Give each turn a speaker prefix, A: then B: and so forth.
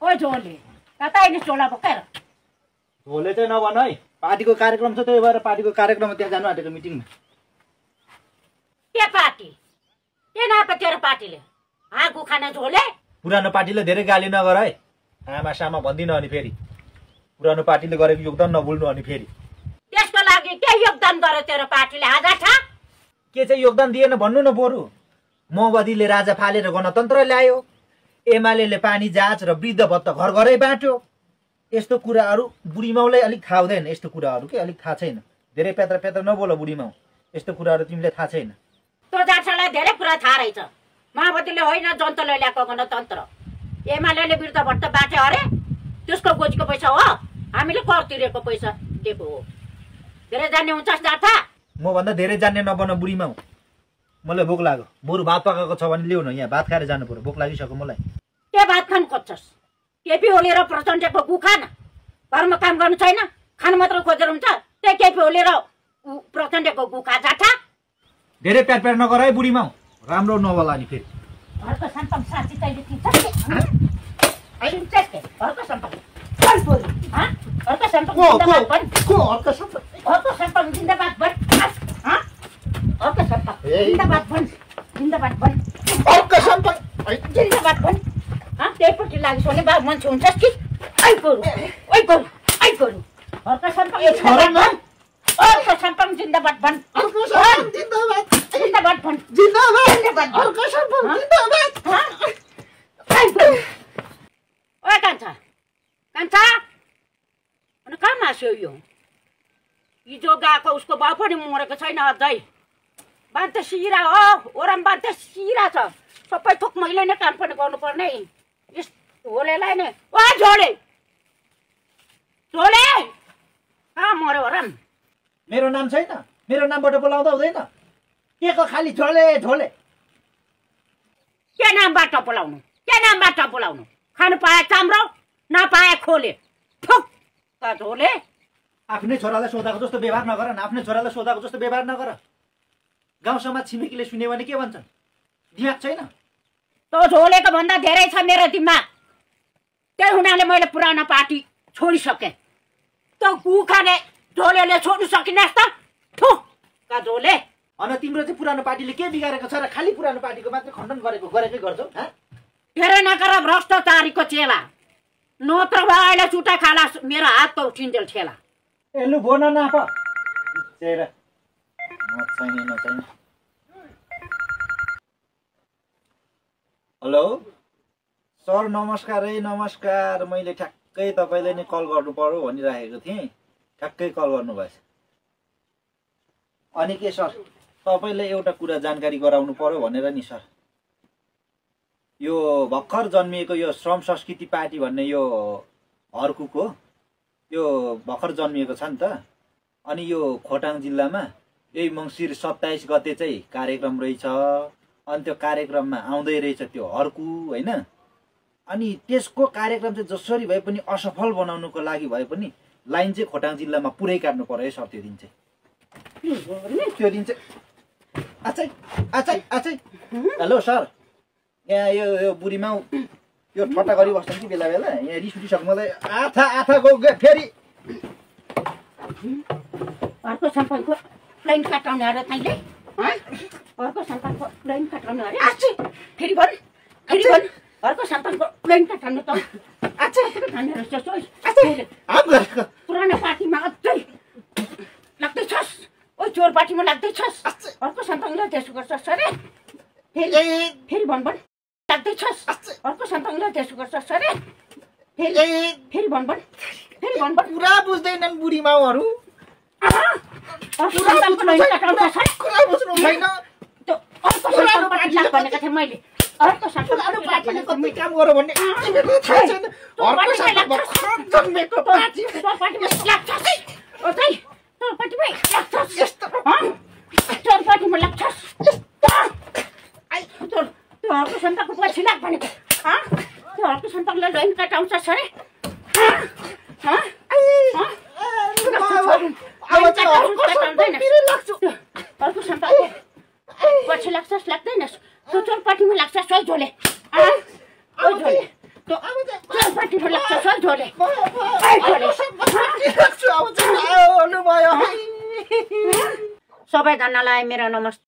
A: ओ झोले कता आइने चोला बोकेर
B: झोले चाहिँ नभन है पार्टीको कार्यक्रम छ त्यही भएर पार्टीको कार्यक्रममा त्यहाँ जानु आँटेको मिटिङमा
A: के पार्टी के नापा तेरो पार्टीले आगो खाना झोले
B: पुरानो पार्टीले धेरै गाली नगर है आमा सामा भन्दिन अनि फेरि पुरानो पार्टीले गरेको योगदान नभुल्नु अनि फेरि
A: त्यसको लागि के योगदान गर्यो तेरो पार्टीले आधा छ
B: के चाहिँ योगदान दिएन भन्नु न बरु माओवादीले राजा फालेर गणतन्त्र ल्यायो एमाले पानी जहाज र वृद्ध भत्ता घर घरै बाँट्यो यस्तो कुराहरू बुढीमाउलाई अलिक थाहा हुँदैन यस्तो कुराहरू के अलिक थाहा छैन धेरै पेत्र पेत्र नबोल बुढीमाउ यस्तो कुराहरू तिमीले थाहा छैन
A: तो जाटलाई धेरै कुरा थाहा रहेछ माओवादीले होइन जनताले ल्याएको गणतन्त्र एमाले वृद्ध भत्ता बाँट्यो अरे त्यसको गोजीको पैसा हो हामीले कर तिरेको पैसा दिएको हो धेरै जान्ने हुन्छ जाटा
B: म भन्दा धेरै जान्ने नबन बुढीमाउ मलाई भोक लाग्यो बरु भात पकाएको छ भने ल्याउ न यहाँ भात खाएर जानु पर्यो भोक लागिसक्यो मलाई
A: के भात खान खोज्छस् केपी ओलीर प्रचण्डको गु खान घरमा काम गर्नु छैन खान मात्र खोजेर हुन्छ त्यही केपी ओलीर प्रचण्डको गु खा जाटा
B: धेरै प्यार प्यार नगर है बुढीमाउ राम्रो नहोला नि फेरि
A: घरको सम्पम साथी तैले दिन्छ अहिले चेक घरको सम्पम कल बोल ह घरको सम्पम जिन्दाबाद भन
B: को घरको
A: सम्पम जिन्दाबाद भन ह घरको सम्पम जिन्दाबाद भन घरको सम्पम जिन्दाबाद भन ह त्यहीपट्टि लागि सोने बा मान्छे हुन्छस् कि ओइ गरु घरको सम्पम ए छोरा न घरको सम्पम जिन्दाबाद भन घरको सम्पम जिन्दाबाद भन जिन्दाबाद घरको सम्पम जिन्दाबाद ओए कान्छा अनि कहाँ मास्यो यो हिजो गएको उसको बाउ पनि मरेको छैन अझै बान्त सिरा हो ओराम बान्त सिरा छ सबै थोक मैले नै काम पनि गर्नुपर्ने झोलेलाई नै ओ झोले कहाँ मर्यो ओराम
B: मेरो नाम छैन मेरो नामबाट बोलाउँदा हुँदैन के को खाली झोले
A: के नामबाट बोलाउनु खानु पाए चाम्रो नपाए खोले ठोक झोले
B: आफ्नै छोरालाई सोधाएको जस्तो व्यवहार नगर न आफ्नै छोरालाई सोधाएको जस्तो व्यवहार नगर गाउँ समाज छिमेकीले सुन्यो भने के भन्छन् दिमाग छैन
A: तो झोलेको भन्दा धेरै छ मेरो दिमाग त्यही हुनाले मैले पुरानो पार्टी छोडिसकेँ त गु खाने झोलेले छोड्नु सकिनस् त ठोक झोले
B: अनि तिम्रो चाहिँ पुरानो पार्टीले के बिगारेको छ र खाली पुरानो पार्टीको मात्र खण्डन गरेकै गर्छौ
A: धेरै नगर भ्रष्टाचारीको चेला नत्र भए चुटा खाला मेरो हात त उठिन्जेल ठेला
B: ए लु भो न हेलो सर नमस्कार है नमस्कार मैले ठ्याक्कै तपाईँले नै कल गर्नु पर्यो भनिराखेको थिएँ ठ्याक्कै कल गर्नुभएछ अनि के सर तपाईँले एउटा कुरा जानकारी गराउनु पर्यो भनेर नि सर यो भर्खर जन्मिएको यो श्रम संस्कृति पार्टी भन्ने यो हर्कुको यो भर्खर जन्मिएको छ नि त अनि यो खोटाङ जिल्लामा यही मङ्सिर 27 गते चाहिँ कार्यक्रम रहेछ अनि त्यो कार्यक्रममा आउँदै रहेछ त्यो हर्कु होइन अनि त्यसको कार्यक्रम चाहिँ जसरी भए पनि असफल बनाउनुको लागि भए पनि लाइन चाहिँ खोटाङ जिल्लामा पुरै काट्नु पर्यो है सर त्यो दिन चाहिँ आचै हेलो सर यहाँ यो बुढीमाउ यो ठट्टा गरिबस्छन् कि बेला बेला यहाँ रिस उठिसक्यो मलाई आथा गो फेरि
A: अर्को सम्पनको लाइन काटाउने अरे तैँले अर्को सम्पनको लाइन काटाउने अरे फेरि भन् अर्को सम्पनको लाइन काटाउनु त पुरानो पार्टीमा अझै लाग्दैछस् ओ चोर पार्टीमा लाग्दैछस् अर्को सम्पनलाई त्यसो गर्छस् अरे फेरि भन् लाग्दैछस् अर्को सम्पनलाई त्यसो गर्छस् अरे फेरि भन्
B: पुरा बुझ्दैनन् बुढी माउहरू
A: कुरा बुझ्नु छैन अर्को सम्पनको पार्टी लाग भनेको थिएँ मैले अर्को सम्पनको पार्टी
B: काम गरौँ भन्ने थाहा छैन अर्को सम्पनको जन्मेको
A: पार्टीमा लाग्छस् अझै तोर पार्टीमै लाग्छस् यस्तो तोर पार्टीमा लाग्छस् त्यो अर्को सम्पनको पछि लाग भनेको त्यो अर्को सम्पकलाई लाइन काटाउँछस् अरे अर्को सम्पक पछि लाग्छस् लाग्दैनस् त्यो चोर पार्टीमा लाग्छस् झोले सम्पत्तिको लाग्छ सर झोले सबैजनालाई मेरो नमस्ते।